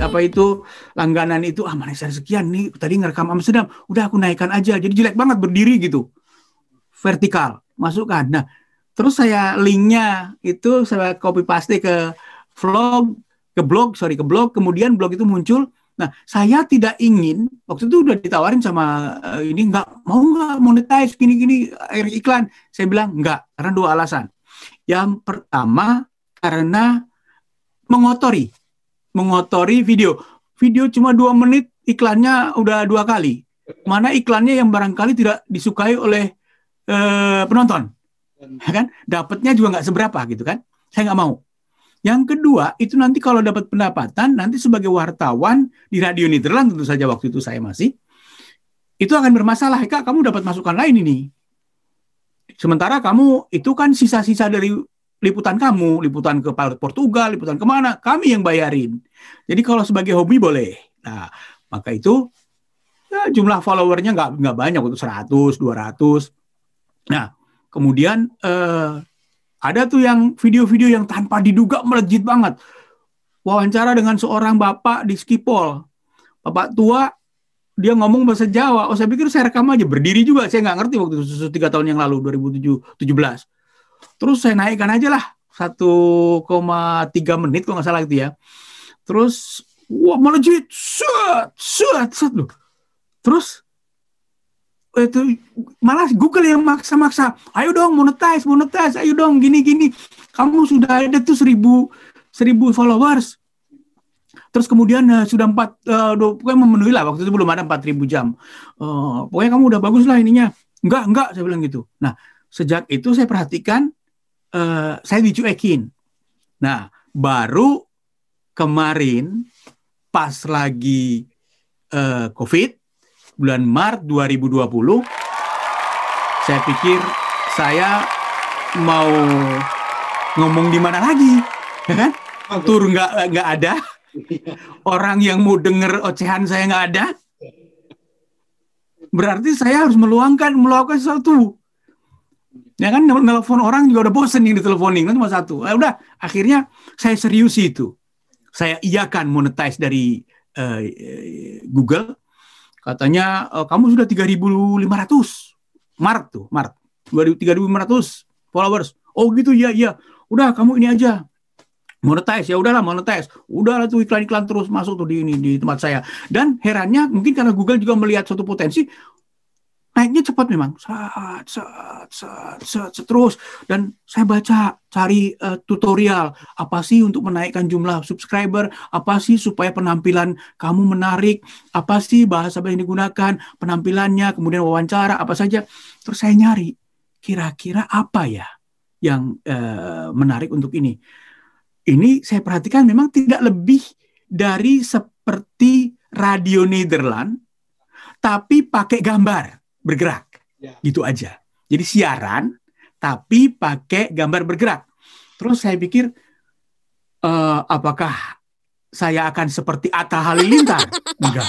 apa itu langganan itu, mana saya sekian nih, tadi ngerekam Amsterdam, udah aku naikkan aja, jadi jelek banget berdiri gitu, vertikal, masukkan. Nah, terus saya linknya itu saya copy paste ke blog, kemudian blog itu muncul. Nah, saya tidak ingin, waktu itu udah ditawarin sama ini, nggak monetize, gini-gini, iklan. Saya bilang nggak, karena 2 alasan. Yang pertama, karena mengotori video. Video cuma 2 menit, iklannya udah 2 kali. Mana iklannya yang barangkali tidak disukai oleh penonton. Ya kan? Dapatnya juga nggak seberapa gitu kan. Saya nggak mau. Yang kedua, itu nanti kalau dapat pendapatan, nanti sebagai wartawan di Radio Nederland, tentu saja waktu itu saya masih, itu akan bermasalah. Kak, kamu dapat masukan lain ini. Sementara kamu, itu kan sisa-sisa dari liputan kamu, liputan ke Portugal, liputan kemana, kami yang bayarin. Jadi kalau sebagai hobi boleh. Nah, maka itu ya, jumlah followernya nggak banyak, untuk 100, 200. Nah, kemudian ada tuh yang video-video yang tanpa diduga melejit banget. Wawancara dengan seorang bapak di Schiphol. Bapak tua, dia ngomong bahasa Jawa. Oh, saya pikir saya rekam aja. Berdiri juga, saya nggak ngerti waktu itu, 3 tahun yang lalu, 2017. Terus saya naikkan aja lah, 1,3 menit kalau nggak salah gitu ya. Terus, wah melejit. Set loh. Terus, itu malah Google yang maksa-maksa, ayo dong monetize, ayo dong gini, kamu sudah ada tuh 1000 followers, terus kemudian sudah pokoknya memenuhi lah, waktu itu belum ada 4000 jam, pokoknya kamu udah bagus lah ininya. Enggak, saya bilang gitu. Nah, sejak itu saya perhatikan, saya dicuekin. Nah, baru kemarin pas lagi COVID, bulan Maret 2020, saya pikir saya mau ngomong di mana lagi, ya kan? Tur nggak ada, orang yang mau denger ocehan saya nggak ada, berarti saya harus melakukan sesuatu. Ya kan, nelfon orang juga udah bosen yang diteleponin, kan cuma satu. Udah, akhirnya saya serius itu. Saya iakan monetize dari Google. Katanya kamu sudah 3.500 Maret 3.500 followers. Oh gitu, ya. Udah, kamu ini aja monetize. Ya udahlah, monetize. Udahlah tuh, iklan-iklan terus masuk tuh di tempat saya. Dan herannya mungkin karena Google juga melihat suatu potensi, naiknya cepat memang. Terus. Dan saya cari tutorial. Apa sih untuk menaikkan jumlah subscriber? Apa sih supaya penampilan kamu menarik? Apa sih bahasa yang digunakan? Penampilannya, kemudian wawancara, apa saja. Terus saya nyari, kira-kira apa ya yang menarik untuk ini? Ini saya perhatikan memang tidak lebih dari seperti Radio Nederland, tapi pakai gambar bergerak, gitu aja. Jadi siaran, tapi pakai gambar bergerak. Terus saya pikir, apakah saya akan seperti Atta Halilintar? Enggak,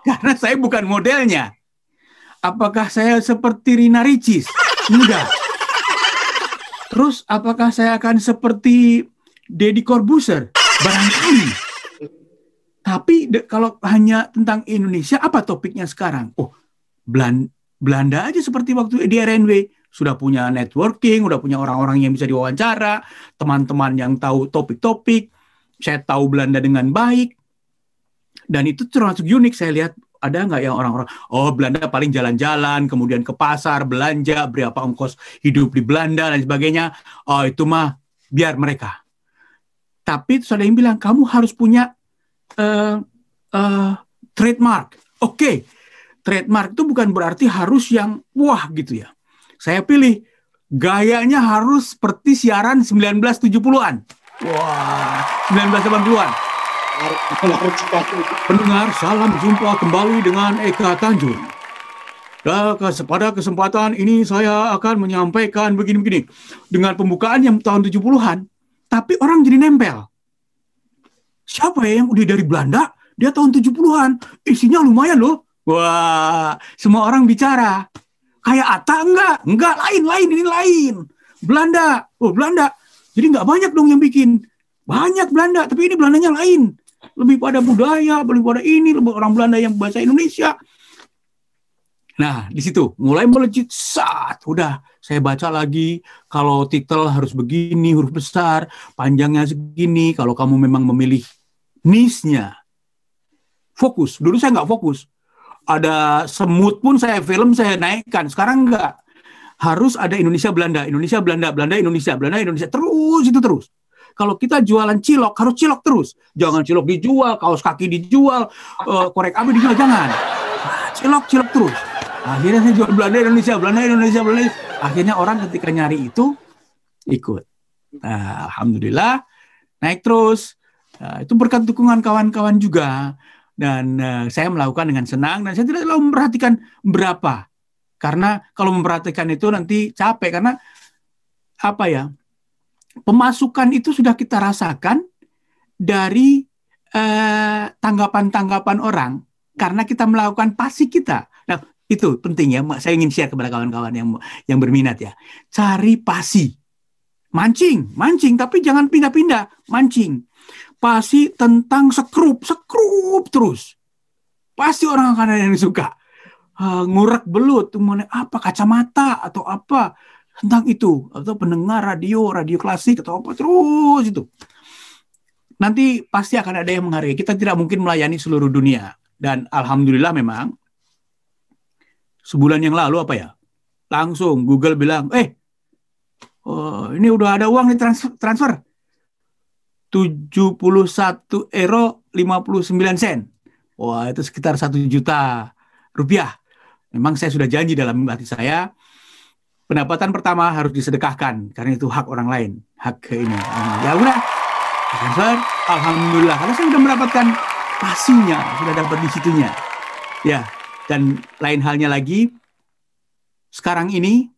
karena saya bukan modelnya. Apakah saya seperti Rina Ricis? Enggak. Terus apakah saya akan seperti Deddy Corbuzier? Barangkali. Tapi kalau hanya tentang Indonesia, apa topiknya sekarang? Oh, Belanda aja, seperti waktu di RNW. Sudah punya networking, udah punya orang-orang yang bisa diwawancara, teman-teman yang tahu topik-topik. Saya tahu Belanda dengan baik. Dan itu termasuk unik. Saya lihat, ada nggak yang orang-orang, oh Belanda paling jalan-jalan, kemudian ke pasar, belanja, berapa ongkos hidup di Belanda, dan sebagainya. Oh, itu mah biar mereka. Tapi terus ada yang bilang, kamu harus punya trademark. Oke. Trademark itu bukan berarti harus yang wah gitu ya. Saya pilih gayanya harus seperti siaran 1970-an. Wah, 1980-an. Pendengar, salam jumpa kembali dengan Eka Tanjung. Pada kesempatan ini saya akan menyampaikan begini-begini. Dengan pembukaan yang tahun 70-an, tapi orang jadi nempel. Siapa ya yang udah dari Belanda? Dia tahun 70-an. Isinya lumayan loh. Wah, semua orang bicara. Kayak Atta enggak, lain, ini lain. Belanda, Belanda. Jadi enggak banyak dong yang bikin. Banyak Belanda, tapi ini Belandanya lain. lebih pada budaya, lebih pada ini, lebih orang Belanda yang bahasa Indonesia. Nah, di situ mulai melejit, udah saya baca lagi, kalau titel harus begini, huruf besar, panjangnya segini, kalau kamu memang memilih niche-nya, fokus. Dulu saya nggak fokus. Ada semut pun saya naikkan, sekarang nggak. Harus ada Indonesia Belanda, Indonesia Belanda, Belanda Indonesia, Belanda Indonesia, terus itu terus. Kalau kita jualan cilok, harus cilok terus. Jangan cilok dijual, kaos kaki dijual, korek api dijual, jangan. Cilok terus. Akhirnya saya jual Belanda Indonesia, Belanda Indonesia, Belanda. Akhirnya orang ketika nyari itu ikut. Nah, alhamdulillah naik terus. Nah, itu berkat dukungan kawan-kawan juga. Dan saya melakukan dengan senang dan saya tidak terlalu memperhatikan berapa. Karena kalau memperhatikan itu nanti capek karena apa ya? Pemasukan itu sudah kita rasakan dari tanggapan-tanggapan orang karena kita melakukan pasif kita. Nah, itu penting ya. Saya ingin share kepada kawan-kawan yang berminat ya. Cari pasi. Mancing, tapi jangan pindah-pindah. Mancing. Pasi tentang sekrup terus. Pasti orang akan ada yang suka. Ngurek belut, apa kacamata atau apa tentang itu, atau pendengar radio klasik atau apa terus itu. Nanti pasti akan ada yang menghargai. Kita tidak mungkin melayani seluruh dunia. Dan alhamdulillah memang sebulan yang lalu apa ya? Langsung Google bilang, ini udah ada uang nih transfer. 71 euro 59 sen. Wah, itu sekitar 1 juta rupiah. Memang saya sudah janji dalam hati saya, pendapatan pertama harus disedekahkan, karena itu hak orang lain, hak ke ini. Ya udah, transfer, alhamdulillah. Karena saya sudah mendapatkan pasinya, sudah dapat di situnya. Ya, dan lain halnya lagi, sekarang ini,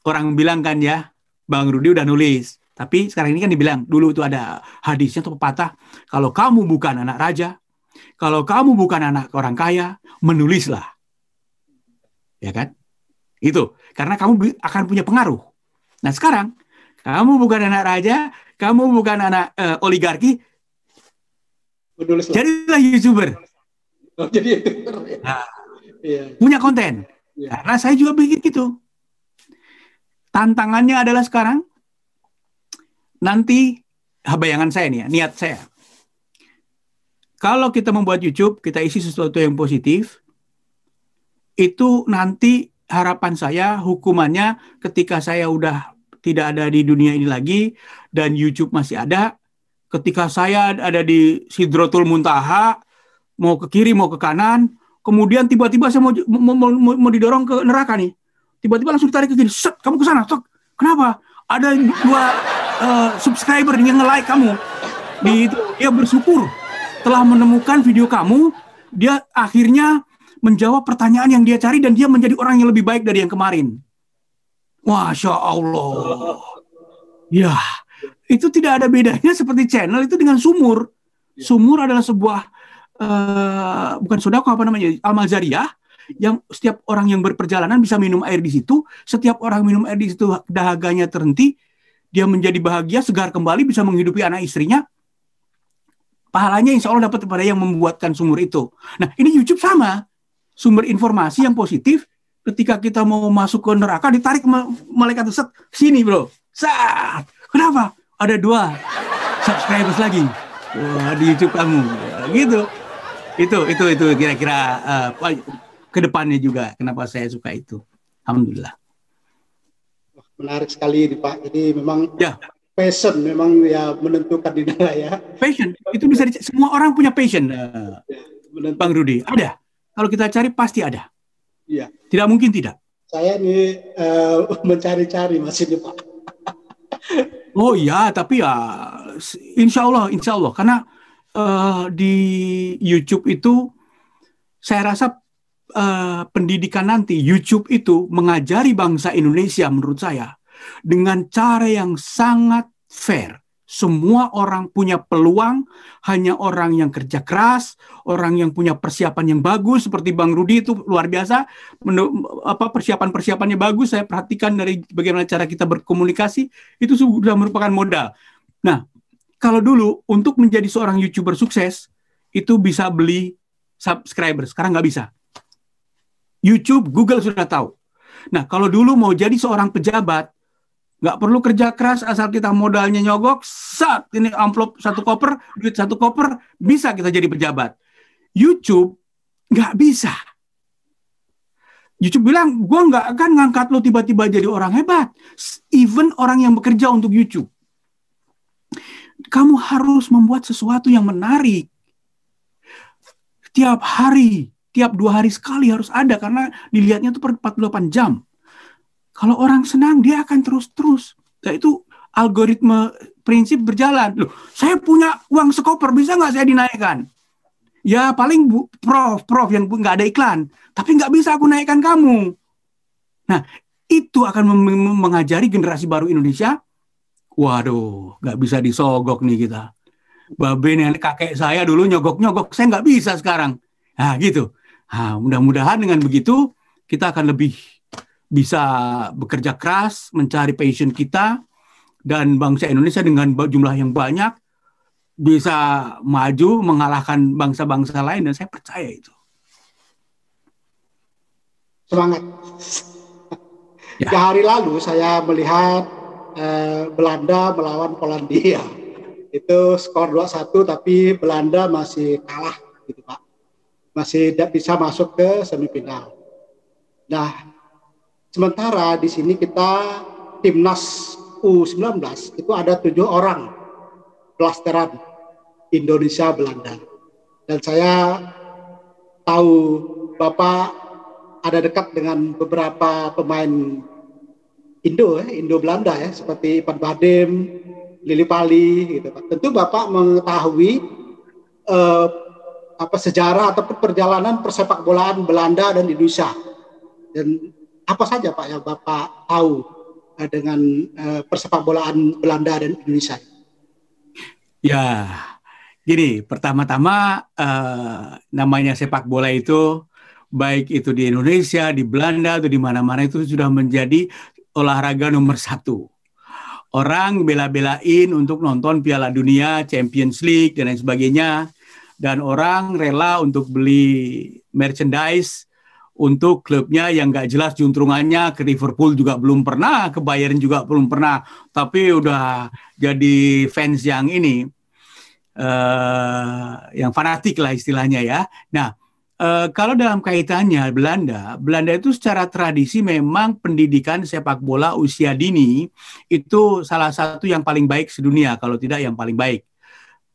orang bilang kan ya, Bang Rudi udah nulis. Tapi sekarang ini kan dibilang, dulu itu ada hadisnya atau pepatah, kalau kamu bukan anak raja, kalau kamu bukan anak orang kaya, menulislah. Ya kan? Itu. Karena kamu akan punya pengaruh. Nah sekarang, kamu bukan anak raja, kamu bukan anak oligarki, menulislah. Jadilah YouTuber. Oh, jadi YouTuber. Nah, punya konten. Ya. Karena saya juga bikin gitu. Tantangannya adalah sekarang, nanti, bayangan saya nih ya, niat saya. Kalau kita membuat YouTube, kita isi sesuatu yang positif, itu nanti harapan saya hukumannya ketika saya udah tidak ada di dunia ini lagi dan YouTube masih ada, ketika saya ada di Sidratul Muntaha, mau ke kiri mau ke kanan, kemudian tiba-tiba saya mau didorong ke neraka nih, tiba-tiba langsung ditarik ke kiri, set, kamu ke sana, kenapa? Ada 2 subscriber yang nge-like kamu, dia bersyukur telah menemukan video kamu, dia akhirnya menjawab pertanyaan yang dia cari dan dia menjadi orang yang lebih baik dari yang kemarin. Masya Allah. Ya, itu tidak ada bedanya seperti channel itu dengan sumur. Sumur adalah sebuah bukan sedekah, apa namanya, amal jariah, yang setiap orang yang berperjalanan bisa minum air di situ. Setiap orang minum air di situ dahaganya terhenti, dia menjadi bahagia, segar kembali, bisa menghidupi anak istrinya. Pahalanya insya Allah dapat kepada yang membuatkan sumur itu. Nah, ini YouTube sama. Sumber informasi yang positif, ketika kita mau masuk ke neraka, ditarik malaikat set, sini bro. Saat. Kenapa? Ada 2 subscribers lagi. Wah, di YouTube kamu. Gitu. Itu kira-kira ke depannya juga. Kenapa saya suka itu. Alhamdulillah. Menarik sekali nih Pak. Ini memang ya. Passion memang ya menentukan di dalam ya. Passion. Itu bisa semua orang punya passion. Bang Rudi. Ada. Kalau kita cari pasti ada. Iya. Tidak mungkin tidak. Saya ini mencari-cari Mas ini Pak. Oh iya, tapi ya insya Allah. Karena di YouTube itu saya rasa pendidikan nanti, YouTube itu mengajari bangsa Indonesia menurut saya dengan cara yang sangat fair. Semua orang punya peluang, hanya orang yang kerja keras, orang yang punya persiapan yang bagus, seperti Bang Rudi itu luar biasa, persiapan-persiapannya bagus, saya perhatikan dari bagaimana cara kita berkomunikasi, itu sudah merupakan modal. Nah, kalau dulu untuk menjadi seorang YouTuber sukses, itu bisa beli subscriber. Sekarang nggak bisa. YouTube, Google sudah tahu. Nah, kalau dulu mau jadi seorang pejabat, nggak perlu kerja keras, asal kita modalnya nyogok, ini amplop 1 koper, duit 1 koper, bisa kita jadi pejabat. YouTube nggak bisa. YouTube bilang, gue nggak akan ngangkat lo tiba-tiba jadi orang hebat. Even orang yang bekerja untuk YouTube. Kamu harus membuat sesuatu yang menarik. Tiap hari, tiap 2 hari sekali harus ada, karena dilihatnya itu per 48 jam. Kalau orang senang, dia akan terus-terus. Nah, itu algoritma prinsip berjalan. Loh, saya punya uang sekoper, bisa nggak saya dinaikkan? Ya paling prof yang nggak ada iklan. Tapi nggak bisa aku naikkan kamu. Nah, itu akan mengajari generasi baru Indonesia, waduh, nggak bisa disogok nih kita. Babe nenek kakek saya dulu nyogok-nyogok, saya nggak bisa sekarang. Nah, gitu. Nah, mudah-mudahan dengan begitu, kita akan lebih bisa bekerja keras, mencari passion kita, dan bangsa Indonesia dengan jumlah yang banyak, bisa maju, mengalahkan bangsa-bangsa lain, dan saya percaya itu. Semangat. Ya. 3 hari lalu saya melihat Belanda melawan Polandia. Itu skor 2-1, tapi Belanda masih kalah, gitu Pak. Masih tidak bisa masuk ke semifinal. Nah, sementara di sini kita timnas U19 itu ada 7 orang blasteran Indonesia Belanda. Dan saya tahu Bapak ada dekat dengan beberapa pemain Indo Belanda ya, seperti Ivan Badem, Lili Pali, gitu Pak. Tentu Bapak mengetahui sejarah ataupun perjalanan persepak bolaan Belanda dan Indonesia. Dan apa saja Pak yang Bapak tahu dengan persepak bolaan Belanda dan Indonesia? Ya, gini, pertama-tama namanya sepak bola itu, baik itu di Indonesia, di Belanda, atau di mana-mana, itu sudah menjadi olahraga nomor 1. Orang bela-belain untuk nonton Piala Dunia, Champions League, dan lain sebagainya. Dan orang rela untuk beli merchandise untuk klubnya yang nggak jelas juntrungannya. Ke Liverpool juga belum pernah, ke Bayern juga belum pernah. Tapi udah jadi fans yang ini, yang fanatik lah istilahnya ya. Nah, kalau dalam kaitannya Belanda itu secara tradisi memang pendidikan sepak bola usia dini itu salah satu yang paling baik sedunia, kalau tidak yang paling baik.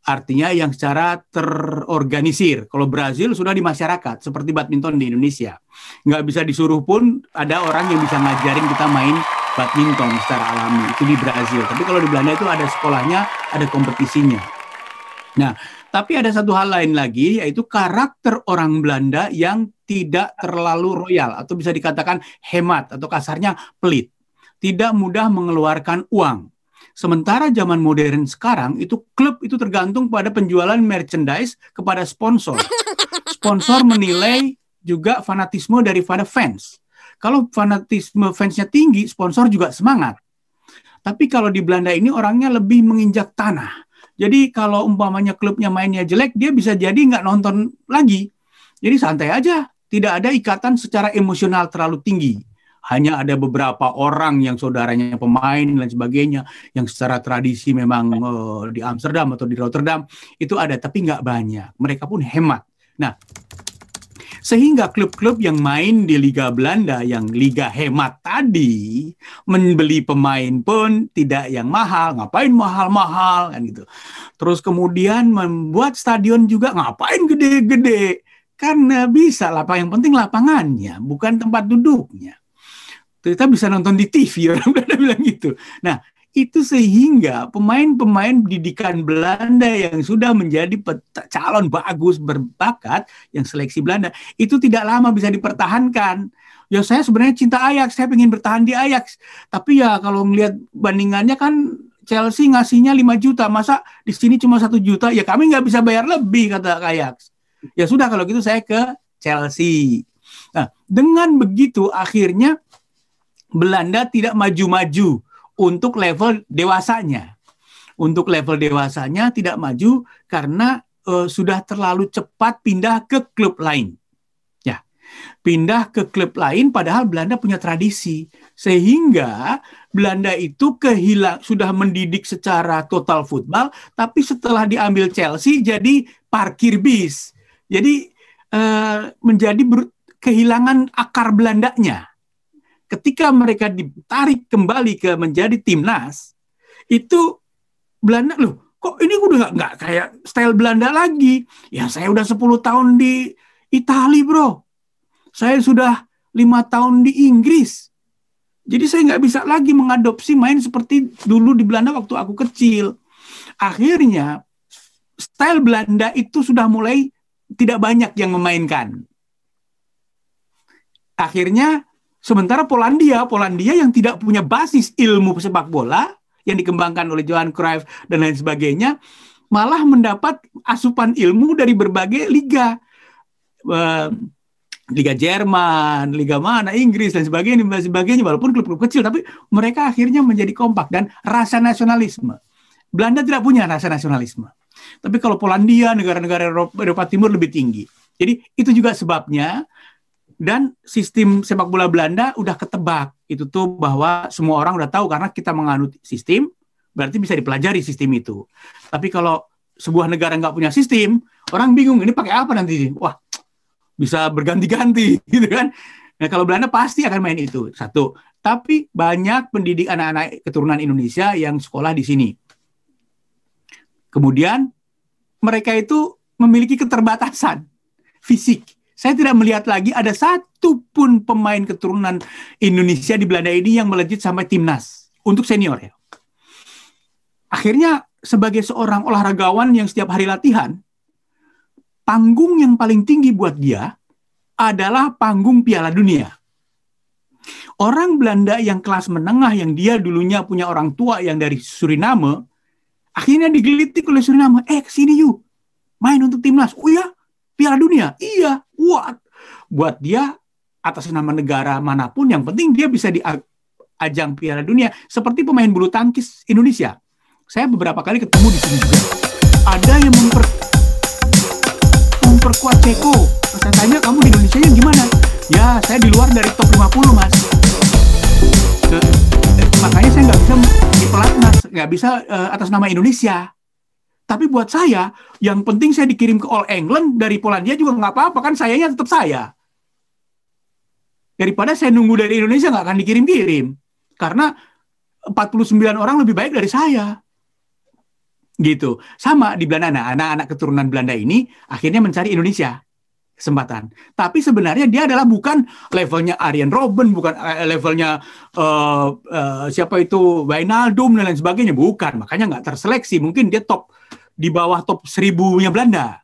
Artinya yang secara terorganisir. Kalau Brazil sudah di masyarakat, seperti badminton di Indonesia. Nggak bisa disuruh pun, ada orang yang bisa ngajarin kita main badminton secara alami. Itu di Brazil. Tapi kalau di Belanda itu ada sekolahnya, ada kompetisinya. Nah, tapi ada satu hal lain lagi, yaitu karakter orang Belanda yang tidak terlalu royal, atau bisa dikatakan hemat, atau kasarnya pelit. Tidak mudah mengeluarkan uang. Sementara zaman modern sekarang, itu klub itu tergantung pada penjualan merchandise kepada sponsor. Sponsor menilai juga fanatisme daripada fans. Kalau fanatisme fansnya tinggi, sponsor juga semangat. Tapi kalau di Belanda ini orangnya lebih menginjak tanah. Jadi kalau umpamanya klubnya mainnya jelek, dia bisa jadi nggak nonton lagi. Jadi santai aja, tidak ada ikatan secara emosional terlalu tinggi. Hanya ada beberapa orang yang saudaranya pemain dan sebagainya, yang secara tradisi memang di Amsterdam atau di Rotterdam, itu ada, tapi nggak banyak. Mereka pun hemat. Nah, sehingga klub-klub yang main di Liga Belanda, yang Liga hemat tadi, membeli pemain pun tidak yang mahal. Ngapain mahal-mahal kan gitu. Terus kemudian membuat stadion juga, ngapain gede-gede? Karena bisa lah, yang penting lapangannya, bukan tempat duduknya. Kita bisa nonton di TV, orang Belanda bilang gitu. Nah, itu sehingga pemain-pemain didikan Belanda yang sudah menjadi calon bagus, berbakat, yang seleksi Belanda, itu tidak lama bisa dipertahankan. Ya saya sebenarnya cinta Ajax, saya ingin bertahan di Ajax. Tapi ya kalau melihat bandingannya kan Chelsea ngasihnya 5 juta, masa di sini cuma 1 juta, ya kami nggak bisa bayar lebih, kata Ajax. Ya sudah kalau gitu saya ke Chelsea. Nah, dengan begitu akhirnya Belanda tidak maju-maju untuk level dewasanya. Untuk level dewasanya tidak maju karena sudah terlalu cepat pindah ke klub lain. Ya, pindah ke klub lain padahal Belanda punya tradisi. Sehingga Belanda itu sudah mendidik secara total football, tapi setelah diambil Chelsea jadi parkir bis. Jadi menjadi kehilangan akar Belandanya. Ketika mereka ditarik kembali ke menjadi timnas, itu Belanda, loh, kok ini udah nggak kayak style Belanda lagi. Ya saya udah 10 tahun di Italia, bro. Saya sudah 5 tahun di Inggris. Jadi saya nggak bisa lagi mengadopsi main seperti dulu di Belanda waktu aku kecil. Akhirnya style Belanda itu sudah mulai tidak banyak yang memainkan. Akhirnya sementara Polandia yang tidak punya basis ilmu sepak bola yang dikembangkan oleh Johan Cruyff dan lain sebagainya, malah mendapat asupan ilmu dari berbagai liga. Liga Jerman, Liga mana, Inggris, dan sebagainya, walaupun klub-klub kecil, tapi mereka akhirnya menjadi kompak dan rasa nasionalisme. Belanda tidak punya rasa nasionalisme. Tapi kalau Polandia, negara-negara Eropa Timur lebih tinggi. Jadi itu juga sebabnya. Dan sistem sepak bola Belanda udah ketebak. Itu tuh bahwa semua orang udah tahu karena kita menganut sistem, berarti bisa dipelajari sistem itu. Tapi kalau sebuah negara nggak punya sistem, orang bingung, ini pakai apa nanti? Wah, bisa berganti-ganti gitu kan. Nah, kalau Belanda pasti akan main itu. Satu. Tapi banyak pendidik anak-anak keturunan Indonesia yang sekolah di sini. Kemudian mereka itu memiliki keterbatasan fisik. Saya tidak melihat lagi ada satu pun pemain keturunan Indonesia di Belanda ini yang melejit sampai timnas untuk senior ya. Akhirnya sebagai seorang olahragawan yang setiap hari latihan, panggung yang paling tinggi buat dia adalah panggung Piala Dunia. Orang Belanda yang kelas menengah yang dia dulunya punya orang tua yang dari Suriname, akhirnya digelitik oleh Suriname, kesini yuk, main untuk timnas. Oh ya, Piala Dunia? Iya. Wah, buat dia atas nama negara manapun yang penting dia bisa di ajang Piala Dunia seperti pemain bulu tangkis Indonesia. Saya beberapa kali ketemu di sini juga. Ada yang memperkuat Ceko. Saya tanya, kamu di Indonesia yang gimana? Ya, saya di luar dari top 50, Mas. Makanya saya nggak bisa di pelatnas, nggak bisa atas nama Indonesia. Tapi buat saya, yang penting saya dikirim ke All England dari Polandia juga nggak apa-apa, kan sayanya tetap saya. Daripada saya nunggu dari Indonesia nggak akan dikirim-kirim. Karena 49 orang lebih baik dari saya. Gitu. Sama di Belanda, anak-anak keturunan Belanda ini akhirnya mencari Indonesia kesempatan. Tapi sebenarnya dia adalah bukan levelnya Arjen Robben, bukan levelnya siapa itu Wijnaldum dan lain sebagainya, bukan. Makanya nggak terseleksi. Mungkin dia di bawah top 1000-nya Belanda.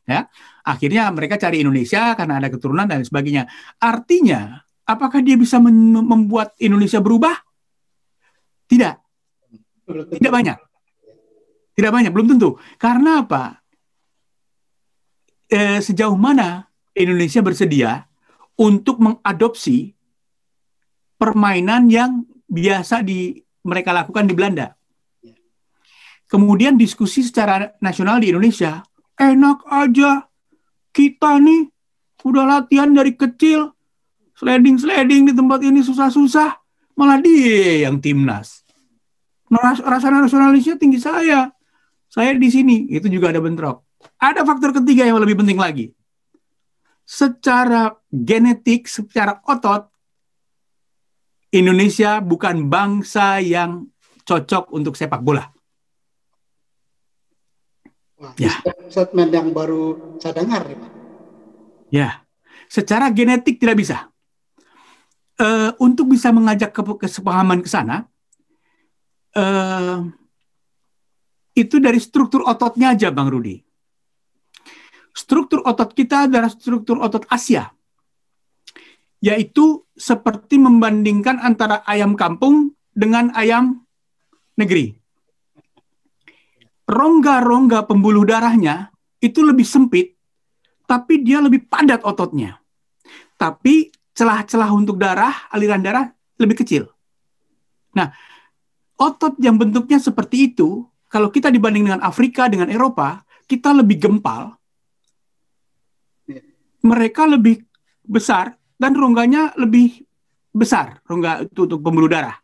Ya, akhirnya mereka cari Indonesia karena ada keturunan dan sebagainya. Artinya, apakah dia bisa membuat Indonesia berubah? Tidak. Tidak banyak. Tidak banyak, belum tentu. Karena apa? Sejauh mana Indonesia bersedia untuk mengadopsi permainan yang biasa mereka lakukan di Belanda. Kemudian diskusi secara nasional di Indonesia, enak aja, kita nih udah latihan dari kecil, sliding di tempat ini susah-susah, malah dia yang timnas. Rasa nasionalisnya tinggi saya di sini, itu juga ada bentrok. Ada faktor ketiga yang lebih penting lagi. Secara genetik, secara otot, Indonesia bukan bangsa yang cocok untuk sepak bola. Wah, ya. Statement yang baru saya dengar. Ya, secara genetik tidak bisa. Untuk bisa mengajak kesepahaman ke sana, itu dari struktur ototnya aja, Bang Rudi. Struktur otot kita adalah struktur otot Asia, yaitu seperti membandingkan antara ayam kampung dengan ayam negeri. Rongga-rongga pembuluh darahnya itu lebih sempit, tapi dia lebih padat ototnya. Tapi celah-celah untuk aliran darah lebih kecil. Nah, otot yang bentuknya seperti itu, kalau kita dibanding dengan Afrika, dengan Eropa, kita lebih gempal, mereka lebih besar, dan rongganya lebih besar, rongga itu untuk pembuluh darah.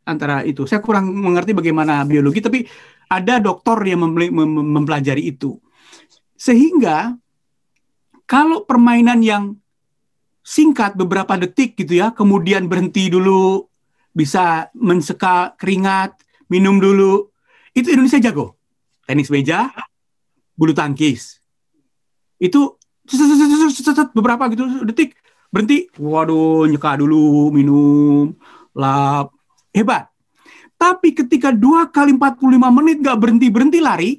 Antara itu, saya kurang mengerti bagaimana biologi, tapi ada dokter yang mempelajari itu. Sehingga kalau permainan yang singkat beberapa detik gitu ya, kemudian berhenti dulu, bisa menseka keringat, minum dulu, itu Indonesia jago. Tenis meja, bulu tangkis, itu beberapa gitu detik berhenti, waduh, nyeka dulu, minum, lap, hebat. Tapi ketika 2 kali 45 menit gak berhenti lari,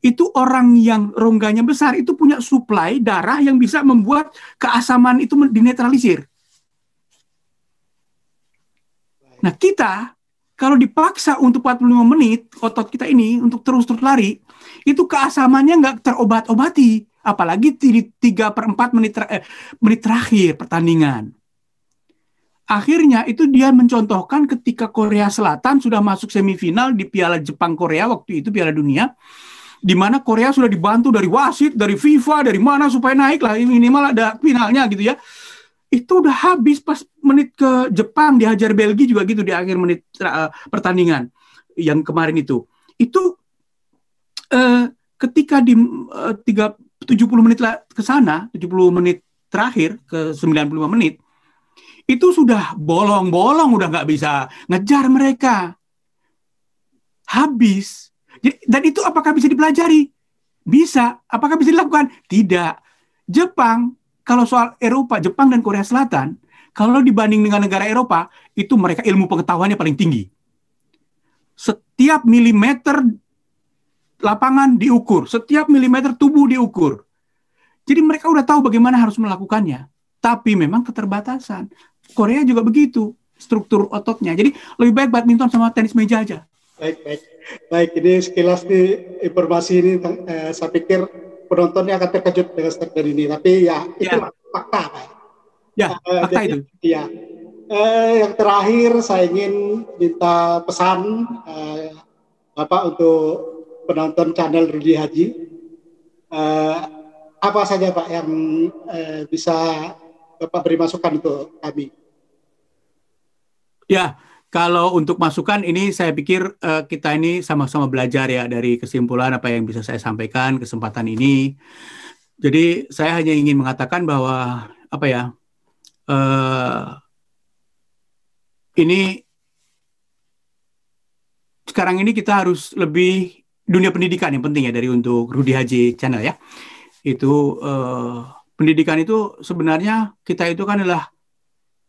itu orang yang rongganya besar itu punya suplai darah yang bisa membuat keasaman itu dinetralisir. Nah, kita kalau dipaksa untuk 45 menit, otot kita ini untuk terus lari, itu keasamannya nggak terobat-obati. Apalagi di 3/4 menit terakhir pertandingan. Akhirnya itu dia mencontohkan ketika Korea Selatan sudah masuk semifinal di Piala Jepang Korea waktu itu, Piala Dunia, di mana Korea sudah dibantu dari wasit, dari FIFA, dari mana supaya naik lah, minimal ada finalnya gitu ya. Itu udah habis pas menit ke Jepang, dihajar Belgia juga gitu di akhir menit pertandingan yang kemarin itu. Itu ketika di 70 menit ke sana, 70 menit terakhir ke 95 menit, itu sudah bolong-bolong, udah nggak bisa ngejar mereka. Habis. Dan itu apakah bisa dipelajari? Bisa. Apakah bisa dilakukan? Tidak. Jepang, kalau soal Eropa, Jepang dan Korea Selatan, kalau dibanding dengan negara Eropa, itu mereka ilmu pengetahuannya paling tinggi. Setiap milimeter lapangan diukur, setiap milimeter tubuh diukur. Jadi mereka udah tahu bagaimana harus melakukannya. Tapi memang keterbatasan. Korea juga begitu, struktur ototnya. Jadi lebih baik badminton sama tenis meja aja. Baik. Ini sekilas nih informasi ini, saya pikir penontonnya akan terkejut dengan statement ini. Tapi ya itu fakta, Pak. Ya, fakta itu. Iya. Yang terakhir saya ingin minta pesan Bapak untuk penonton channel Rudy Haji. Apa saja Pak yang bisa Bapak beri masukan untuk kami? Ya, kalau untuk masukan ini saya pikir kita ini sama-sama belajar ya dari kesimpulan apa yang bisa saya sampaikan kesempatan ini. Jadi saya hanya ingin mengatakan bahwa ini sekarang ini kita harus lebih dunia pendidikan yang penting ya dari untuk Rudy Haji Channel ya. Itu pendidikan itu sebenarnya kita itu kan adalah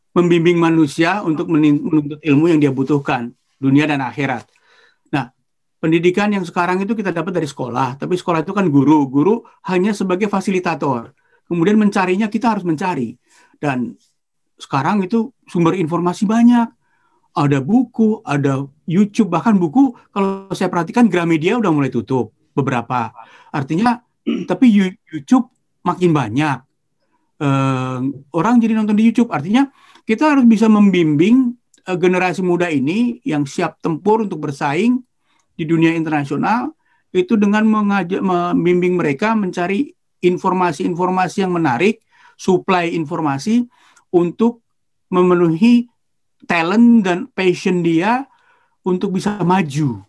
membimbing manusia untuk menuntut ilmu yang dia butuhkan, dunia dan akhirat. Nah, pendidikan yang sekarang itu kita dapat dari sekolah, tapi sekolah itu kan guru hanya sebagai fasilitator. Kemudian mencarinya kita harus mencari. Dan sekarang itu sumber informasi banyak. Ada buku, ada YouTube, bahkan buku kalau saya perhatikan Gramedia udah mulai tutup beberapa. Artinya, tapi YouTube makin banyak. Orang jadi nonton di YouTube, artinya kita harus bisa membimbing generasi muda ini yang siap tempur untuk bersaing di dunia internasional itu dengan membimbing mereka mencari informasi-informasi yang menarik, suplai informasi untuk memenuhi talent dan passion dia untuk bisa maju.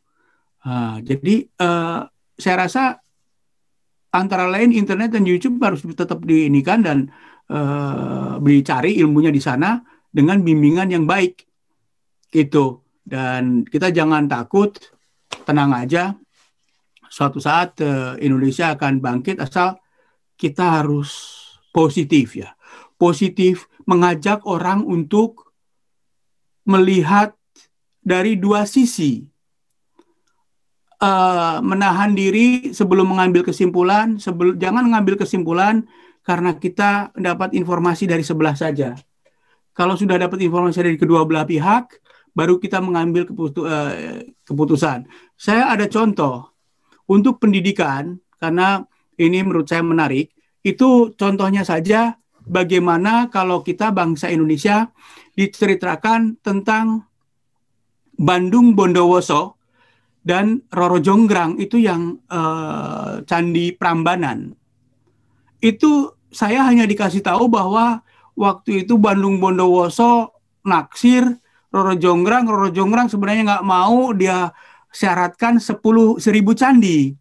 Jadi saya rasa antara lain internet dan YouTube harus tetap diinikan dan dicari ilmunya di sana dengan bimbingan yang baik gitu. Dan kita jangan takut, tenang aja. Suatu saat Indonesia akan bangkit asal kita harus positif ya. Positif, mengajak orang untuk melihat dari dua sisi. Menahan diri sebelum mengambil kesimpulan, jangan mengambil kesimpulan karena kita dapat informasi dari sebelah saja. Kalau sudah dapat informasi dari kedua belah pihak, baru kita mengambil keputusan. Saya ada contoh untuk pendidikan, karena ini menurut saya menarik, itu contohnya saja bagaimana kalau kita bangsa Indonesia diceritakan tentang Bandung Bondowoso dan Roro Jonggrang itu yang Candi Prambanan. Itu saya hanya dikasih tahu bahwa waktu itu Bandung Bondowoso naksir Roro Jonggrang sebenarnya nggak mau, dia syaratkan 10.000 candi.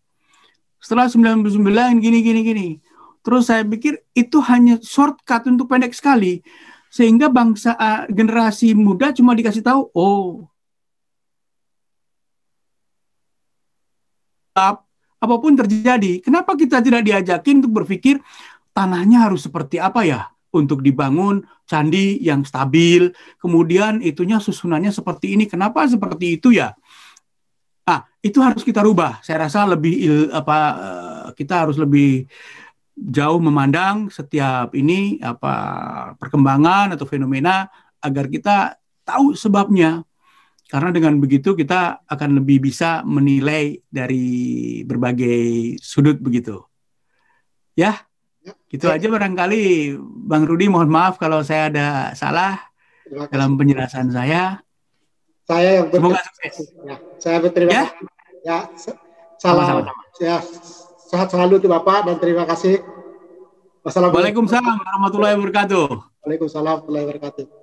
Setelah 99 gini. Terus saya pikir itu hanya shortcut untuk pendek sekali. Sehingga bangsa generasi muda cuma dikasih tahu, apapun terjadi, kenapa kita tidak diajakin untuk berpikir tanahnya harus seperti apa ya untuk dibangun candi yang stabil, kemudian itunya susunannya seperti ini, kenapa seperti itu ya? Itu harus kita rubah. Saya rasa kita harus lebih jauh memandang setiap ini perkembangan atau fenomena agar kita tahu sebabnya. Karena dengan begitu kita akan lebih bisa menilai dari berbagai sudut begitu. Ya, gitu aja barangkali Bang Rudi, mohon maaf kalau saya ada salah dalam penjelasan saya. Saya yang semoga sukses. Ya, saya berterima kasih. Ya, salam. Ya, sehat selalu tuh Bapak dan terima kasih. Waalaikumsalam warahmatullahi wabarakatuh. Waalaikumsalam warahmatullahi wabarakatuh.